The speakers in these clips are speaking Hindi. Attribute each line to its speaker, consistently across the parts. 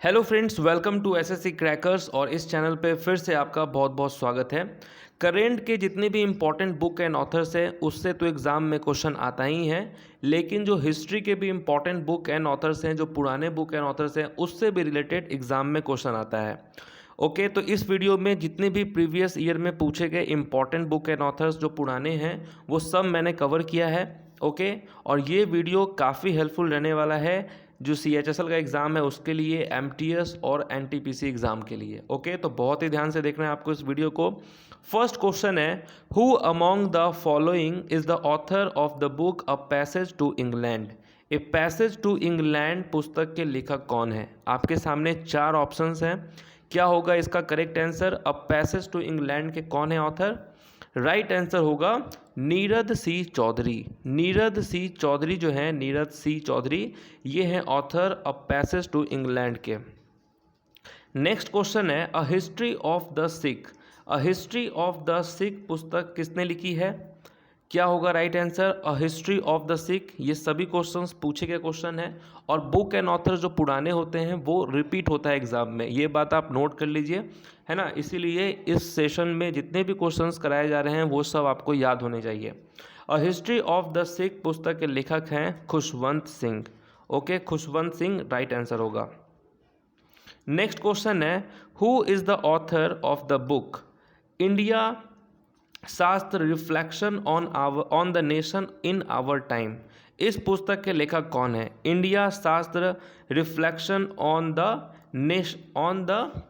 Speaker 1: Hello friends, welcome to SSC crackers. और इस चैनल पे फिर से आपका बहुत बहुत स्वागत है। करेंट के जितने भी इम्पॉर्टेंट बुक एंड ऑथर्स हैं उससे तो एग्ज़ाम में क्वेश्चन आता ही है, लेकिन जो हिस्ट्री के भी इम्पॉर्टेंट बुक एंड ऑथर्स हैं, जो पुराने बुक एंड ऑथर्स हैं, उससे भी रिलेटेड एग्ज़ाम में क्वेश्चन आता है। ओके, तो इस वीडियो में जितने भी प्रीवियस ईयर में पूछे गए इम्पॉर्टेंट बुक एंड ऑथर्स जो पुराने हैं वो सब मैंने कवर किया है। ओके, और ये वीडियो काफ़ी हेल्पफुल रहने वाला है जो CHSL का एग्ज़ाम है उसके लिए, MTS और NTPC एग्ज़ाम के लिए। ओके, तो बहुत ही ध्यान से देखना है आपको इस वीडियो को। फर्स्ट क्वेश्चन है, who among the following is the author of the book a passage to England. A passage to England पुस्तक के लेखक कौन है? आपके सामने चार ऑप्शंस हैं। क्या होगा इसका correct answer? A passage to England के कौन है ऑथर? राइट आंसर होगा नीरद सी चौधरी। नीरद सी चौधरी जो है, नीरद सी चौधरी, ये हैं author a passage to England के। नेक्स्ट क्वेश्चन है, a history of the Sikh. A history of the Sikh पुस्तक किसने लिखी है? क्या होगा right answer? A history of the Sikh. ये सभी क्वेश्चंस पूछे गए क्वेश्चन हैं, और बुक एंड ऑथर जो पुराने होते हैं वो रिपीट होता है एग्जाम में, ये बात आप नोट कर लीजिए, है ना। इसीलिए इस सेशन में जितने भी क्वेश्चंस कराए जा रहे हैं वो सब आपको याद होने चाहिए। A history of the Sikh पुस्तक के लेखक हैं Khushwant Singh. Okay, Khushwant Singh right answer होगा। नेक्स्ट क्वेश्चन है, who is the author of the book India Shastra reflection on the nation in our time. इस पुस्तक के लेखक कौन है? India Shastra reflection on the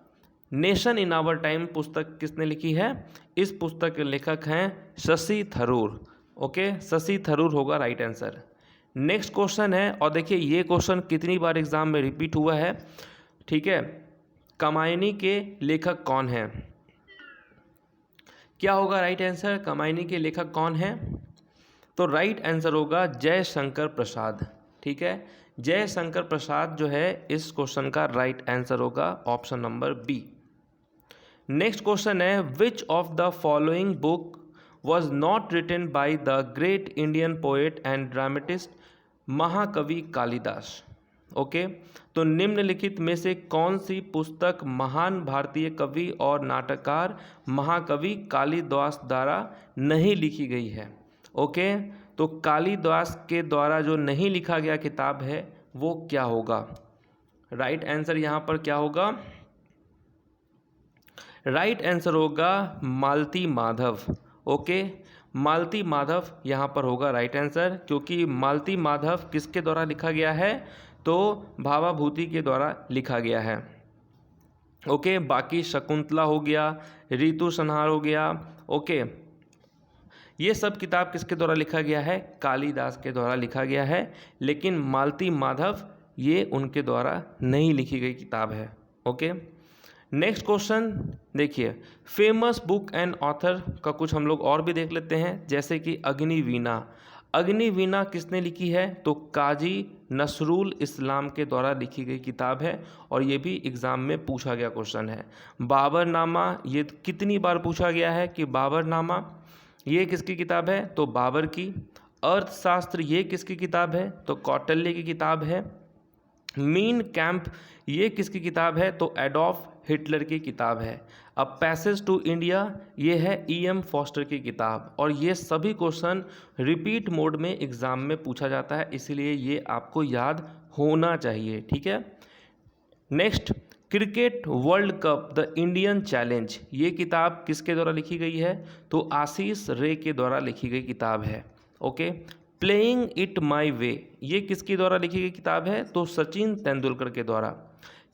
Speaker 1: nation in our time पुस्तक किसने लिखी है? इस पुस्तक के लेखक हैं शशि थरूर। ओके, शशि थरूर होगा राइट आंसर। नेक्स्ट क्वेश्चन है, और देखिए ये क्वेश्चन कितनी बार एग्जाम में रिपीट हुआ है, ठीक है। कामायनी के लेखक कौन हैं? क्या होगा राइट आंसर? कामायनी के लेखक कौन हैं? तो राइट आंसर होगा जयशंकर प्रसाद। ठीक है, जयशंकर प्रसाद जो है इस क्वेश्चन का राइट आंसर होगा option number B. Next question है, which of the following book was not written by the great Indian poet and dramatist Mahakavi Kalidas. Okay, तो निम्नलिखित में से कौन सी पुस्तक महान भारतीय कवि और नाटककार महाकवि कालिदास द्वारा नहीं लिखी गई है? ओके, तो कालिदास के द्वारा जो नहीं लिखा गया किताब है वो क्या होगा? राइट आंसर यहाँ पर क्या होगा? राइट आंसर होगा मालती माधव। ओके, मालती माधव यहाँ पर होगा राइट आंसर, क्योंकि मालती माधव किसके द्वारा लिखा गया है? तो भावाभूति के द्वारा लिखा गया है। ओके, बाकी शकुंतला हो गया, ऋतु संहार हो गया, ओके, ये सब किताब किसके द्वारा लिखा गया है? कालिदास के द्वारा लिखा गया है, लेकिन मालती माधव ये उनके द्वारा नहीं लिखी गई किताब है। ओके, नेक्स्ट क्वेश्चन देखिए, फेमस बुक एंड ऑथर का कुछ हम लोग और भी देख लेते हैं, जैसे कि अग्निवीणा। अग्निवीणा किसने लिखी है? तो काजी नसरुल इस्लाम के द्वारा लिखी गई किताब है, और ये भी एग्जाम में पूछा गया क्वेश्चन है। बाबरनामा, ये कितनी बार पूछा गया है कि बाबरनामा ये किसकी किताब है? तो बाबर की। अर्थशास्त्र ये किसकी किताब है? तो कौटिल्य की किताब है। मीन कैंप ये किसकी किताब है? तो एडॉल्फ हिटलर की किताब है। अब पैसेज टू इंडिया ये है EM फॉस्टर की किताब, और ये सभी क्वेश्चन रिपीट मोड में एग्जाम में पूछा जाता है, इसलिए ये आपको याद होना चाहिए। ठीक है, next, cricket world cup the Indian challenge ये किताब किसके द्वारा लिखी गई है? तो आशीष रे के द्वारा लिखी गई किताब है। ओके, प्लेइंग इट माई वे ये किसके द्वारा लिखी गई किताब है? तो सचिन तेंदुलकर के द्वारा।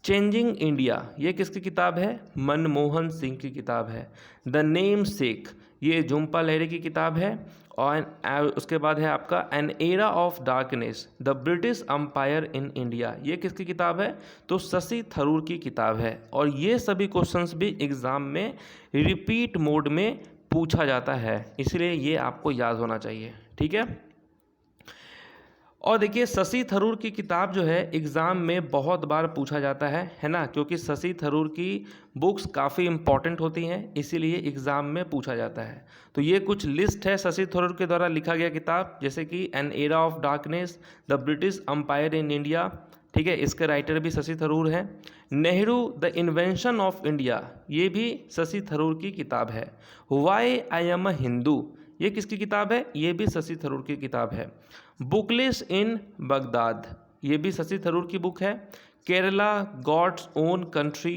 Speaker 1: चेंजिंग इंडिया ये किसकी किताब है? मनमोहन सिंह की किताब है। द नेम सेक ये झुम्पा लहरी की किताब है। और उसके बाद है आपका an era of darkness the British empire in India ये किसकी किताब है? तो शशि थरूर की किताब है। और ये सभी क्वेश्चंस भी एग्ज़ाम में रिपीट मोड में पूछा जाता है, इसलिए ये आपको याद होना चाहिए। ठीक है, और देखिए शशि थरूर की किताब जो है एग्ज़ाम में बहुत बार पूछा जाता है ना, क्योंकि शशि थरूर की बुक्स काफ़ी इंपॉर्टेंट होती हैं, इसीलिए एग्ज़ाम में पूछा जाता है। तो ये कुछ लिस्ट है शशि थरूर के द्वारा लिखा गया किताब, जैसे कि an era of darkness, the British empire in India, ठीक है, इसके राइटर भी शशि थरूर हैं। Nehru the invention of India, ये भी शशि थरूर की किताब है। Why I am a Hindu, ये किसकी किताब है? ये भी शशि थरूर की किताब है। बुकलेस इन बगदाद, ये भी शशि थरूर की बुक है। केरला गॉड्स ओन कंट्री,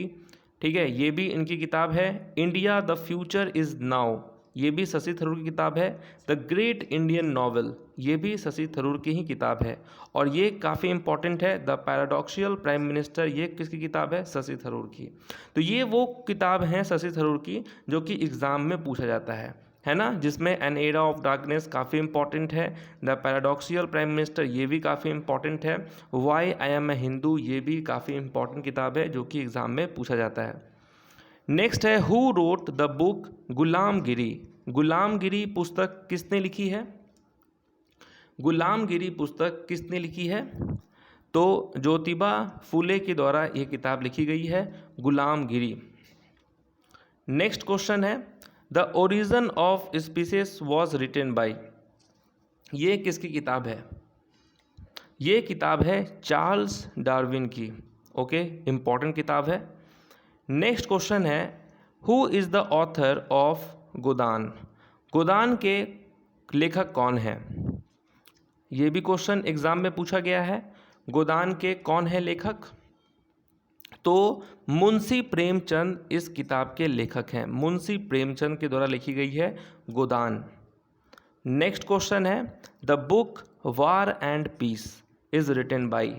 Speaker 1: ठीक है, ये भी इनकी किताब है। India the future is now, ये भी शशि थरूर की किताब है। द ग्रेट इंडियन नॉवल, ये भी शशि थरूर की ही किताब है। और ये काफ़ी इंपॉर्टेंट है, द पैराडॉक्सियल प्राइम मिनिस्टर, ये किसकी किताब है? शशि थरूर की। तो ये वो किताब हैं शशि थरूर की जो कि एग्ज़ाम में पूछा जाता है ना, जिसमें एन एरा ऑफ डार्कनेस काफ़ी इंपॉर्टेंट है, द पैराडॉक्सियल प्राइम मिनिस्टर ये भी काफ़ी इंपॉर्टेंट है, why I am a Hindu ये भी काफ़ी इंपॉर्टेंट किताब है जो कि एग्ज़ाम में पूछा जाता है। नेक्स्ट है हु रोट द बुक गुलामगिरी। गुलामगिरी पुस्तक किसने लिखी है? गुलामगिरी पुस्तक किसने लिखी है? तो ज्योतिबा फुले के द्वारा ये किताब लिखी गई है, गुलामगिरी। नेक्स्ट क्वेश्चन है the origin of species was written by, ये किसकी किताब है? ये किताब है चार्ल्स डार्विन की। ओके, इंपॉर्टेंट किताब है। नेक्स्ट क्वेश्चन है who is the author of Godan. Godan के लेखक कौन है? ये भी क्वेश्चन एग्जाम में पूछा गया है। गोदान के कौन है लेखक? तो मुंशी प्रेमचंद इस किताब के लेखक हैं, मुंशी प्रेमचंद के द्वारा लिखी गई है गोदान। नेक्स्ट क्वेश्चन है the book war and peace is written by.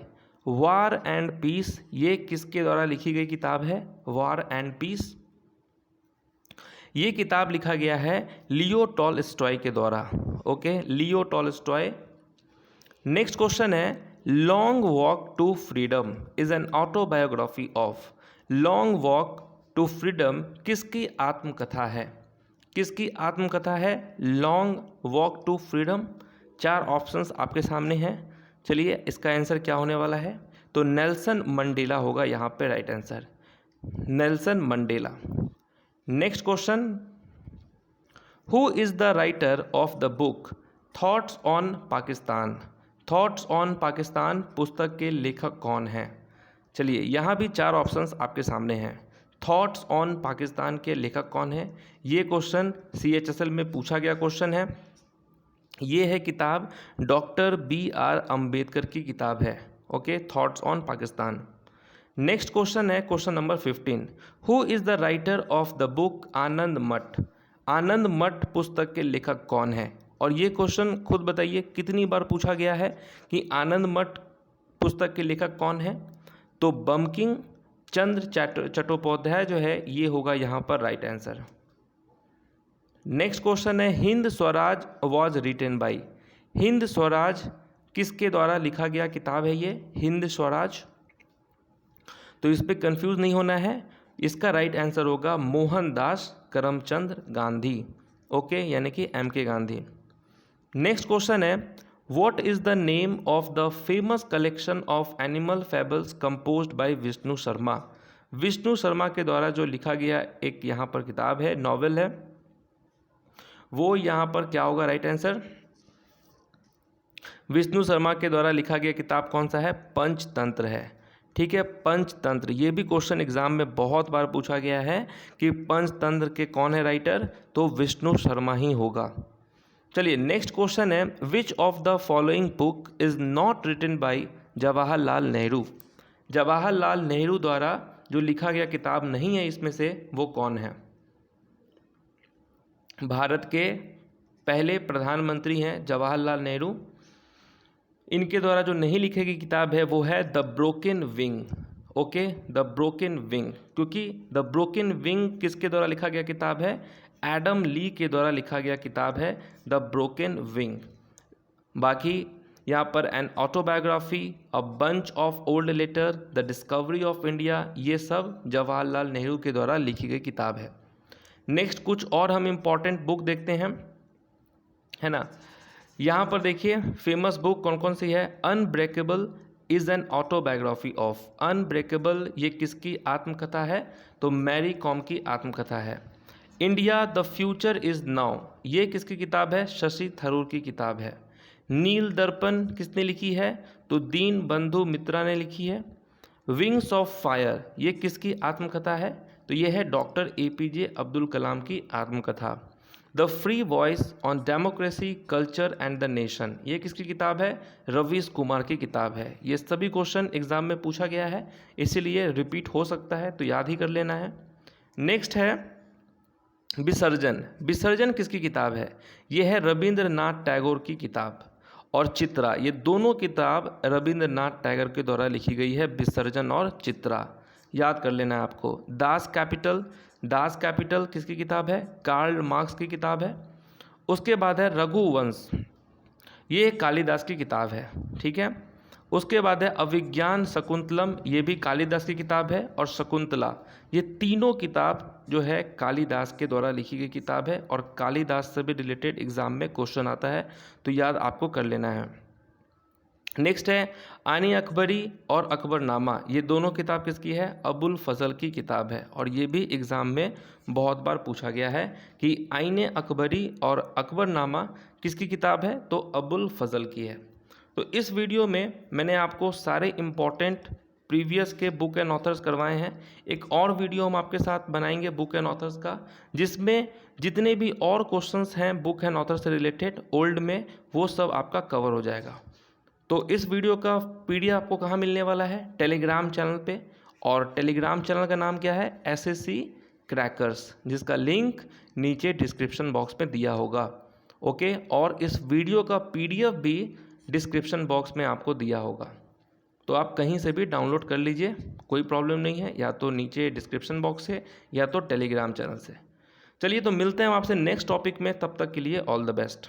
Speaker 1: War and peace ये किसके द्वारा लिखी गई किताब है? वार एंड पीस, ये किताब लिखा गया है लियो टॉलस्टॉय के द्वारा। Okay, Leo Tolstoy. Next question है long walk to freedom is an autobiography of. Long walk to freedom किसकी आत्मकथा है? किसकी आत्मकथा है long walk to freedom? 4 options आपके सामने हैं। चलिए इसका आंसर क्या होने वाला है? तो नेल्सन मंडेला होगा यहाँ पे right answer, Nelson Mandela. Next question who is the writer of the book thoughts on Pakistan. Thoughts on Pakistan पुस्तक के लेखक कौन हैं? चलिए यहाँ भी 4 ऑप्शंस आपके सामने हैं। थॉट्स ऑन पाकिस्तान के लेखक कौन हैं? ये क्वेश्चन CHSL में पूछा गया क्वेश्चन है। ये है किताब डॉक्टर BR अम्बेडकर की किताब है। Okay, thoughts on Pakistan. Next question है question number 15 who is the writer of the book Anand Math. Anand मठ पुस्तक के लेखक कौन है? और ये क्वेश्चन खुद बताइए कितनी बार पूछा गया है कि आनंद मठ पुस्तक के लेखक कौन है? तो बंकिम चंद्र चट्टोपाध्याय जो है ये होगा यहाँ पर राइट आंसर। नेक्स्ट क्वेश्चन है Hind Swaraj was written by. Hind Swaraj किसके द्वारा लिखा गया किताब है ये? हिंद स्वराज। तो इस पर कंफ्यूज नहीं होना है, इसका राइट आंसर होगा मोहनदास करमचंद गांधी। ओके, यानी कि MK गांधी। नेक्स्ट क्वेश्चन है what is the name of the famous collection of animal fables composed bye Vishnu Sharma. Vishnu Sharma के द्वारा जो लिखा गया एक यहाँ पर किताब है, नॉवेल है, वो यहाँ पर क्या होगा राइट आंसर? विष्णु शर्मा के द्वारा लिखा गया किताब कौन सा है? पंचतंत्र है। ठीक है, पंचतंत्र। ये भी क्वेश्चन एग्जाम में बहुत बार पूछा गया है कि पंचतंत्र के कौन है राइटर? तो विष्णु शर्मा ही होगा। चलिए नेक्स्ट क्वेश्चन है which of the following book is not written by Jawaharlal Nehru. Jawaharlal Nehru द्वारा जो लिखा गया किताब नहीं है इसमें से वो कौन है? भारत के पहले प्रधानमंत्री हैं जवाहरलाल नेहरू, इनके द्वारा जो नहीं लिखी गई किताब है वो है the broken wing. Okay, the broken wing, क्योंकि द ब्रोकन विंग किसके द्वारा लिखा गया किताब है? एडम ली के द्वारा लिखा गया किताब है द ब्रोकन विंग। बाकी यहाँ पर an autobiography, a bunch of old letter, the discovery of India, ये सब जवाहरलाल नेहरू के द्वारा लिखी गई किताब है। नेक्स्ट कुछ और हम इम्पॉर्टेंट बुक देखते हैं, है ना। यहाँ पर देखिए फेमस बुक कौन कौन सी है? Unbreakable is an autobiography of. Unbreakable ये किसकी आत्मकथा है? तो मैरी कॉम की आत्मकथा है। India the future is now ये किसकी किताब है? शशि थरूर की किताब है। नील दर्पण किसने लिखी है? तो दीन बंधु मित्रा ने लिखी है। विंग्स ऑफ फायर ये किसकी आत्मकथा है? तो ये है डॉक्टर APJ अब्दुल कलाम की आत्मकथा। The free voice on democracy culture and the nation ये किसकी किताब है? रवीश कुमार की किताब है। ये सभी क्वेश्चन एग्जाम में पूछा गया है, इसीलिए रिपीट हो सकता है, तो याद ही कर लेना है। नेक्स्ट है विसर्जन। विसर्जन किसकी किताब है? ये है रविंद्रनाथ टैगोर की किताब। और चित्रा ये दोनों किताब रविंद्रनाथ टैगोर के द्वारा लिखी गई है, विसर्जन और चित्रा। याद कर लेना है आपको। दास कैपिटल, दास कैपिटल किसकी किताब है? कार्ल मार्क्स की किताब है। उसके बाद है रघुवंश, ये कालिदास की किताब है, ठीक है। उसके बाद है अभिज्ञान शकुंतलम, ये भी कालिदास की किताब है। और शकुंतला ये तीनों किताब जो है कालिदास के द्वारा लिखी गई किताब है, और कालिदास से भी रिलेटेड एग्जाम में क्वेश्चन आता है, तो याद आपको कर लेना है। नेक्स्ट है आनी अकबरी और अकबरनामा, ये दोनों किताब किसकी है? अबुल फजल की किताब है। और ये भी एग्ज़ाम में बहुत बार पूछा गया है कि आईने अकबरी और अकबरनामा किसकी किताब है? तो अबुल फजल की है। तो इस वीडियो में मैंने आपको सारे इम्पॉर्टेंट प्रीवियस के बुक एंड ऑथर्स करवाए हैं। एक और वीडियो हम आपके साथ बनाएंगे बुक एंड ऑथर्स का, जिसमें जितने भी और क्वेश्चंस हैं बुक एंड ऑथर से रिलेटेड ओल्ड में, वो सब आपका कवर हो जाएगा। तो इस वीडियो का PDF आपको कहाँ मिलने वाला है? टेलीग्राम चैनल पे। और टेलीग्राम चैनल का नाम क्या है? SSC क्रैकर्स, जिसका लिंक नीचे डिस्क्रिप्शन बॉक्स में दिया होगा। ओके, और इस वीडियो का PDF भी डिस्क्रिप्शन बॉक्स में आपको दिया होगा, तो आप कहीं से भी डाउनलोड कर लीजिए, कोई प्रॉब्लम नहीं है, या तो नीचे डिस्क्रिप्शन बॉक्स से या तो टेलीग्राम चैनल से। चलिए, तो मिलते हैं आपसे नेक्स्ट टॉपिक में, तब तक के लिए ऑल द बेस्ट।